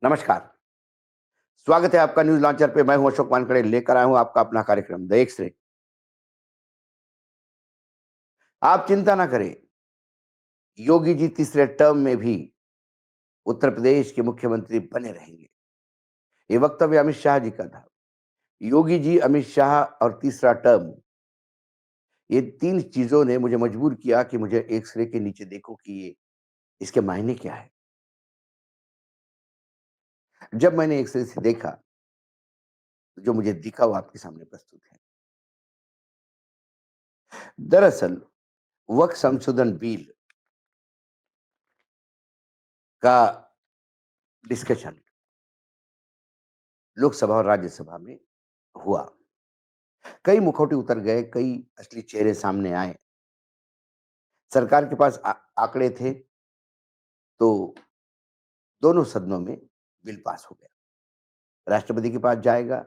नमस्कार। स्वागत है आपका न्यूज़ लॉन्चर पे। मैं हूँ अशोक वानखेड़े, लेकर आया हूँ आपका अपना कार्यक्रम द एक्स-रे। आप चिंता ना करें, योगी जी तीसरे टर्म में भी उत्तर प्रदेश के मुख्यमंत्री बने रहेंगे। ये वक्तव्य अमित शाह जी का था। योगी जी, अमित शाह और तीसरा टर्म, ये 3 चीज़ों ने मुझे मजबूर किया कि मुझे एक्स-रे के नीचे देखो कि ये इसके मायने क्या है। जब मैंने एक्स-रे से देखा, तो जो मुझे दिखा वो आपके सामने प्रस्तुत है। दरअसल वक़्त संशोधन बिल का डिस्कशन लोकसभा और राज्यसभा में हुआ। कई मुखौटे उतर गए, कई असली चेहरे सामने आए। सरकार के पास आंकड़े थे, तो दोनों सदनों में बिल पास हो गया। राष्ट्रपति के पास जाएगा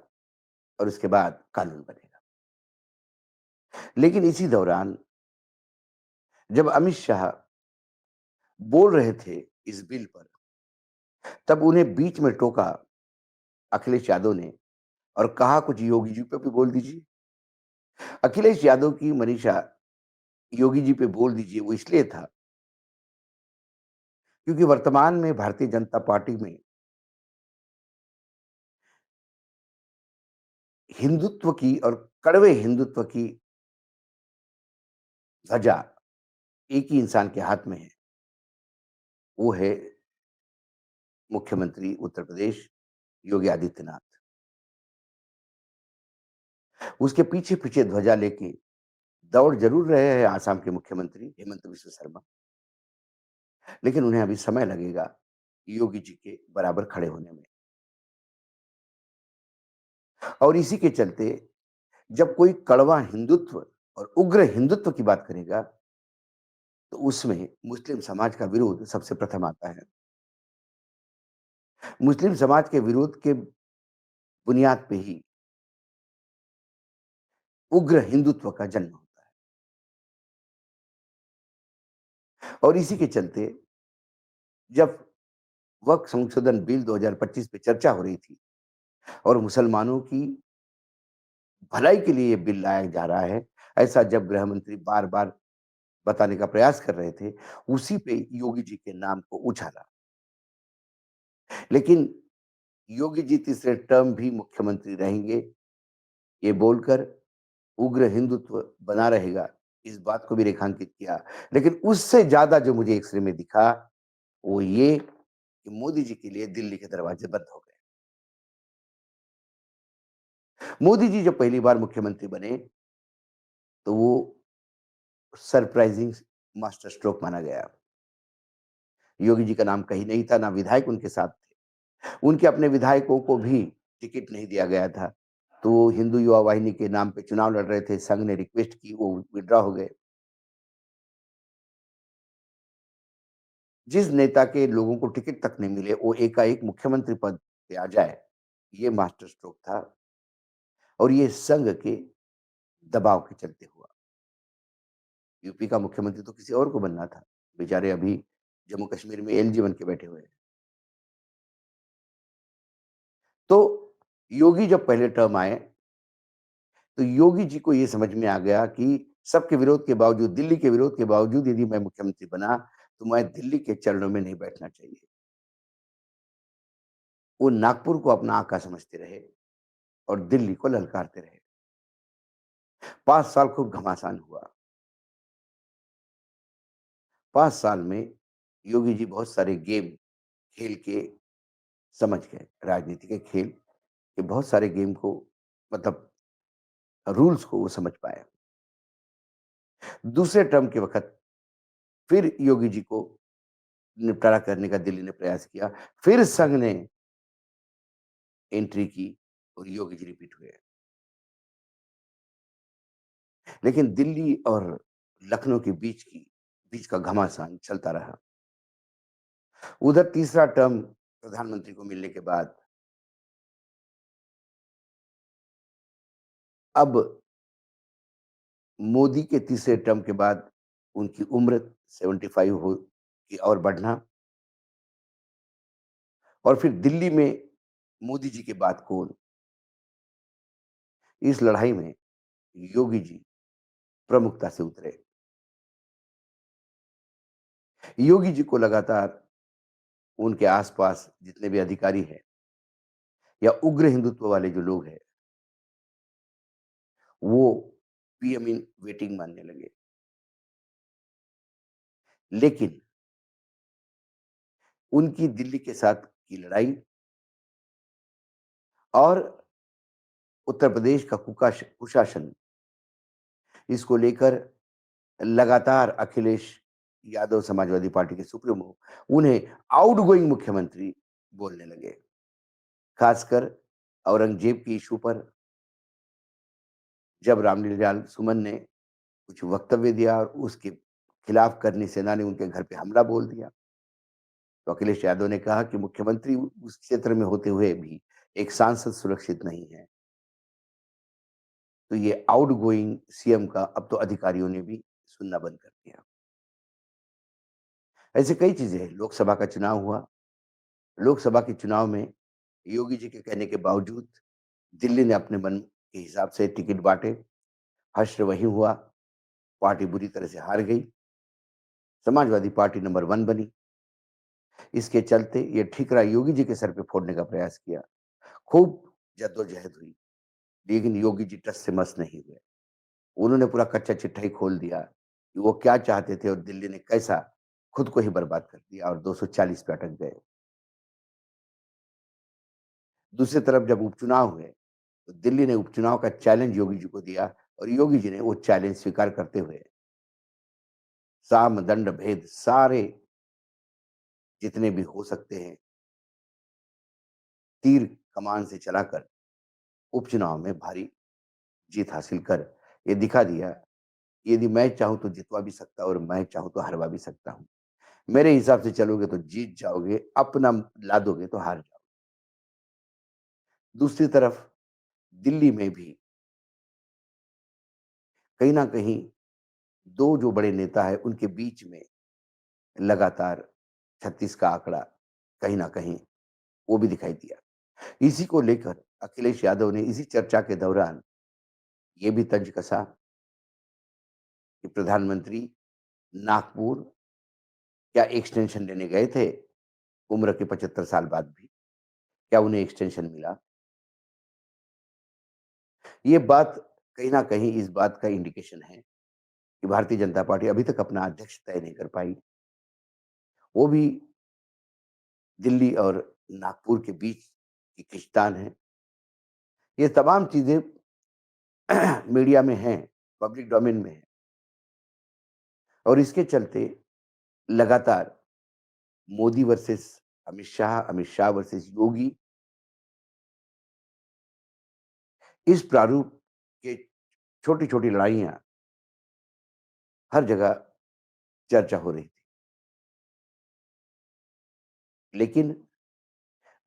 और उसके बाद कानून बनेगा। लेकिन इसी दौरान जब अमित शाह बोल रहे थे इस बिल पर, तब उन्हें बीच में टोका अखिलेश यादव ने और कहा कुछ योगी जी पे भी बोल दीजिए। अखिलेश यादव की मनीषा योगी जी पे बोल दीजिए वो इसलिए था क्योंकि वर्तमान में भारतीय जनता पार्टी में हिंदुत्व की और कड़वे हिंदुत्व की ध्वजा एक ही इंसान के हाथ में है, वो है मुख्यमंत्री उत्तर प्रदेश योगी आदित्यनाथ। उसके पीछे-पीछे ध्वजा लेके दौड़ ज़रूर रहे हैं आसाम के मुख्यमंत्री हेमंत बिस्व शर्मा, लेकिन उन्हें अभी समय लगेगा योगी जी के बराबर खड़े होने में। और इसी के चलते जब कोई कड़वा हिंदुत्व और उग्र हिंदुत्व की बात करेगा, तो उसमें मुस्लिम समाज का विरोध सबसे प्रथम आता है। मुस्लिम समाज के विरोध के बुनियाद पे ही उग्र हिंदुत्व का जन्म होता है। और इसी के चलते जब वक़्त संशोधन बिल 2025 पे चर्चा हो रही थी और मुसलमानों की भलाई के लिए ये बिल लाया जा रहा है, ऐसा जब गृह मंत्री बार-बार बताने का प्रयास कर रहे थे, उसी पे योगी जी के नाम को उछाला। लेकिन योगी जी तीसरे टर्म भी मुख्यमंत्री रहेंगे, ये बोलकर उग्र हिंदुत्व बना रहेगा, इस बात को भी रेखांकित किया। लेकिन उससे ज़्यादा जो मुझे एक्स-रे में दिखा, वो ये कि मोदी जी के लिए दिल्ली के दरवाजे बंद हो गए। मोदी जी जब पहली बार मुख्यमंत्री बने, तो वो सरप्राइजिंग मास्टर स्ट्रोक माना गया। योगी जी का नाम कहीं नहीं था, ना विधायक उनके साथ थे। उनके अपने विधायकों को भी टिकट नहीं दिया गया था। तो वो हिंदू युवा वाहिनी के नाम पे चुनाव लड़ रहे थे, संघ ने रिक्वेस्ट की, वो विथड्रॉ हो गए। जिस नेता के लोगों को टिकट तक नहीं मिले, वो एकाएक मुख्यमंत्री पद पे आ जाए, ये मास्टर स्ट्रोक था और ये संघ के दबाव के चलते हुआ। यूपी का मुख्यमंत्री तो किसी और को बनना था। बेचारे अभी जम्मू कश्मीर में एलजी बन के बैठे हुए हैं। तो योगी जब पहले टर्म आए, तो योगी जी को ये समझ में आ गया कि सबके विरोध के बावजूद, दिल्ली के विरोध के बावजूद यदि मैं मुख्यमंत्री बना, तो मैं दिल्ली के चरणों में नहीं बैठना चाहिए। वो नागपुर को अपना आका समझते रहे और दिल्ली को ललकारते रहे। 5 साल खूब घमासान हुआ। 5 साल में योगी जी बहुत सारे गेम खेल के समझ गए। राजनीति के खेल के बहुत सारे गेम को, मतलब रूल्स को वो समझ पाए। दूसरे टर्म के वक़्त फिर योगी जी को निपटारा करने का दिल्ली ने प्रयास किया। फिर संघ ने एंट्री की और योगी जी रिपीट हुए। लेकिन दिल्ली और लखनऊ के बीच का घमासान चलता रहा। उधर तीसरा टर्म प्रधानमंत्री को मिलने के बाद अब मोदी के तीसरे टर्म के बाद उनकी उम्र 75 हो की और बढ़ना और फिर दिल्ली में मोदी जी के बाद कौन? इस लड़ाई में योगी जी प्रमुखता से उतरे। योगी जी को लगातार उनके आस-पास जितने भी अधिकारी हैं या उग्र हिंदुत्व वाले जो लोग हैं, वो पीएम इन वेटिंग मानने लगे। लेकिन उनकी दिल्ली के साथ की लड़ाई और उत्तर प्रदेश का कुशासन, इसको लेकर लगातार अखिलेश यादव समाजवादी पार्टी के सुप्रीमो उन्हें आउटगोइंग मुख्यमंत्री बोलने लगे। खासकर औरंगजेब के इश्यू पर जब रामलीला सुमन ने कुछ वक्तव्य दिया और उसके खिलाफ करनी सेना ने उनके घर पे हमला बोल दिया, तो अखिलेश यादव ने कहा कि मुख्यमंत्री उस क्षेत्र में होते हुए भी एक सांसद सुरक्षित नहीं है। तो ये आउटगोइंग सीएम का अब तो अधिकारियों ने भी सुनना बंद कर दिया। ऐसे कई चीजें हैं। लोकसभा का चुनाव हुआ। लोकसभा के चुनाव में योगी जी के कहने के बावजूद दिल्ली ने अपने मन के हिसाब से टिकट बांटे। हश्र वही हुआ। पार्टी बुरी तरह से हार गई। समाजवादी पार्टी नंबर 1 बनी। इसके चलते ये ठिकरा योगी जी के सर पे फोड़ने का प्रयास किया। खूब जद्दोजहद हुई, लेकिन योगी जी टस से मस नहीं हुए। उन्होंने पूरा कच्चा चिट्ठा ही खोल दिया कि वो क्या चाहते थे और दिल्ली ने कैसा खुद को ही बर्बाद कर दिया और 240 पे अटक गए। दूसरी तरफ जब उपचुनाव हुए, तो दिल्ली ने उपचुनाव का चैलेंज योगी जी को दिया और योगी जी ने वो चैलेंज स्वीकार करते हुए साम, दंड, भेद सारे जितने भी हो सकते हैं, तीर कमान से चलाकर उपचुनाव में भारी जीत हासिल कर ये दिखा दिया, कि यदि मैं चाहूँ तो जितवा भी सकता हूँ और मैं चाहूँ तो हरवा भी सकता हूँ। मेरे हिसाब से चलोगे तो जीत जाओगे, अपना लादोगे तो हार जाओगे। दूसरी तरफ दिल्ली में भी कहीं न कहीं 2 जो बड़े नेता हैं, उनके बीच में लगातार 36 का आंकड़ा कहीं न कहीं वो भी दिखाई दिया। इसी को लेकर अखिलेश यादव ने इसी चर्चा के दौरान ये भी तंज कसा कि प्रधानमंत्री नागपुर क्या एक्सटेंशन लेने गए थे, उम्र के 75 साल बाद भी? क्या उन्हें एक्सटेंशन मिला? ये बात कहीं न कहीं इस बात का इंडिकेशन है कि भारतीय जनता पार्टी अभी तक अपना अध्यक्ष तय नहीं कर पाई। वो भी दिल्ली और नागपुर के बीच की खींचतान है। ये तमाम चीज़ें मीडिया में हैं, पब्लिक डोमेन में हैं और इसके चलते लगातार मोदी वर्सेस अमित शाह वर्सेस योगी, इस प्रारूप के छोटी-छोटी लड़ाइयाँ हर जगह चर्चा हो रही थी। लेकिन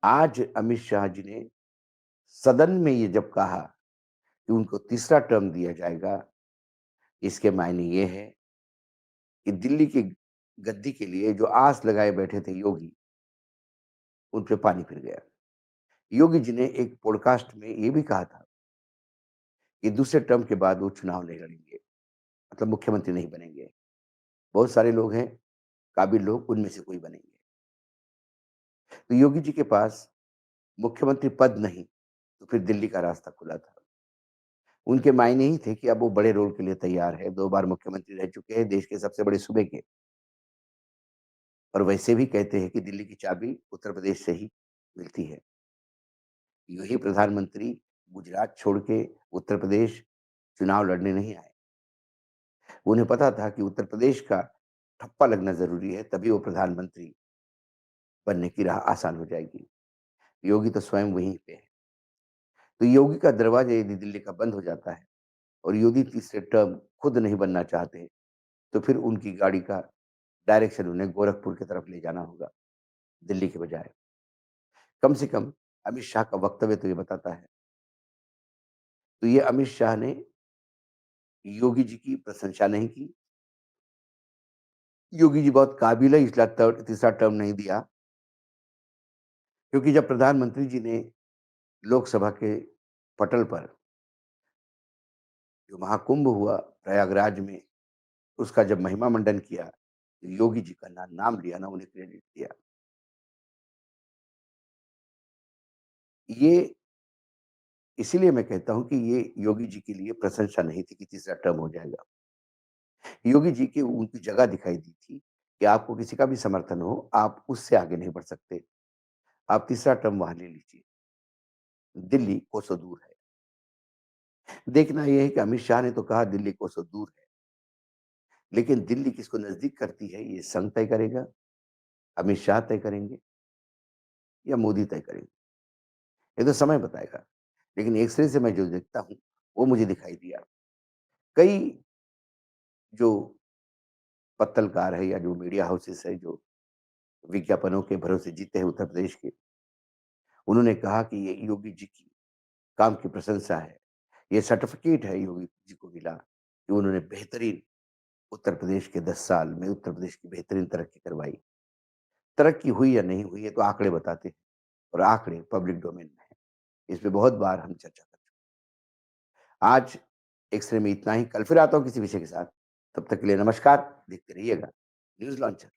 आज अमित शाह जी ने सदन में ये जब कहा कि उनको तीसरा टर्म दिया जाएगा, इसके मायने ये है कि दिल्ली की गद्दी के लिए जो आस लगाए बैठे थे योगी, उन पे पानी फिर गया। योगी जी ने एक पॉडकास्ट में ये भी कहा था कि दूसरे टर्म के बाद वो चुनाव नहीं लड़ेंगे, मतलब मुख्यमंत्री नहीं बनेंगे। बहुत सारे लोग हैं, काबिल लोग, उनमें से कोई बनेंगे। तो योगी जी के पास मुख्यमंत्री पद नहीं, तो फिर दिल्ली का रास्ता खुला था। उनके मायने ही थे कि अब वो बड़े रोल के लिए तैयार है, 2 बार मुख्यमंत्री रह चुके हैं देश के सबसे बड़े सूबे के और वैसे भी कहते हैं कि दिल्ली की चाबी उत्तर प्रदेश से ही मिलती है। यही प्रधानमंत्री गुजरात छोड़ के उत्तर प्रदेश चुनाव लड़ने नहीं आए। उन्हें पता था कि उत्तर प्रदेश का ठप्पा लगना ज़रूरी है, तभी वो प्रधानमंत्री बनने की राह आसान हो जाएगी। योगी तो स्वयं वहीं पे है। तो योगी का दरवाज़ा यदि दिल्ली का बंद हो जाता है और योगी तीसरे टर्म खुद नहीं बनना चाहते, तो फिर उनकी गाड़ी का डायरेक्शन उन्हें गोरखपुर की तरफ ले जाना होगा, दिल्ली के बजाय। कम से कम अमित शाह का वक्तव्य तो ये बताता है। तो ये अमित शाह ने योगी जी की प्रशंसा नहीं की। योगी जी बहुत काबिल है इसलिए तीसरा टर्म नहीं दिया। क्योंकि जब प्रधानमंत्री जी ने लोकसभा के पटल पर जो महाकुंभ हुआ प्रयागराज में, उसका जब महिमा मंडन किया, तो योगी जी का नाम लिया ना, उन्हें क्रेडिट दिया। ये इसीलिए मैं कहता हूँ कि ये योगी जी के लिए प्रशंसा नहीं थी कि तीसरा टर्म हो जाएगा। योगी जी की उनकी जगह दिखाई दी थी कि आपको किसी का भी समर्थन हो, आप उससे आगे नहीं बढ़ सकते। आप तीसरा टर्म वहाँ ले लीजिए। दिल्ली कोसों दूर है। देखना ये है कि अमित शाह ने तो कहा दिल्ली कोसों दूर है, लेकिन दिल्ली किसको नज़दीक करती है, ये संघ तय करेगा, अमित शाह तय करेंगे या मोदी तय करेंगे। ये तो समय बताएगा। लेकिन एक्स-रे से मैं जो देखता हूँ, वो मुझे दिखाई दिया। कई जो पत्तलकार है या जो मीडिया हाउसेस है, जो विज्ञापनों के भरोसे जीते हैं उत्तर प्रदेश के, उन्होंने कहा कि ये योगी जी की काम की प्रशंसा है। ये सर्टिफ़िकेट है योगी जी को मिला कि उन्होंने बेहतरीन उत्तर प्रदेश के 10 साल में उत्तर प्रदेश की बेहतरीन तरक्की करवाई। तरक्की हुई या नहीं हुई, ये तो आंकड़े बताते हैं और आंकड़े पब्लिक डोमेन में हैं। इस पे बहुत बार हम चर्चा कर चुके हैं। आज एक्स-रे में इतना ही, कल फिर आता हूँ किसी विषय के साथ। तब तक के लिए नमस्कार, देखते रहिएगा न्यूज़ लॉन्चर।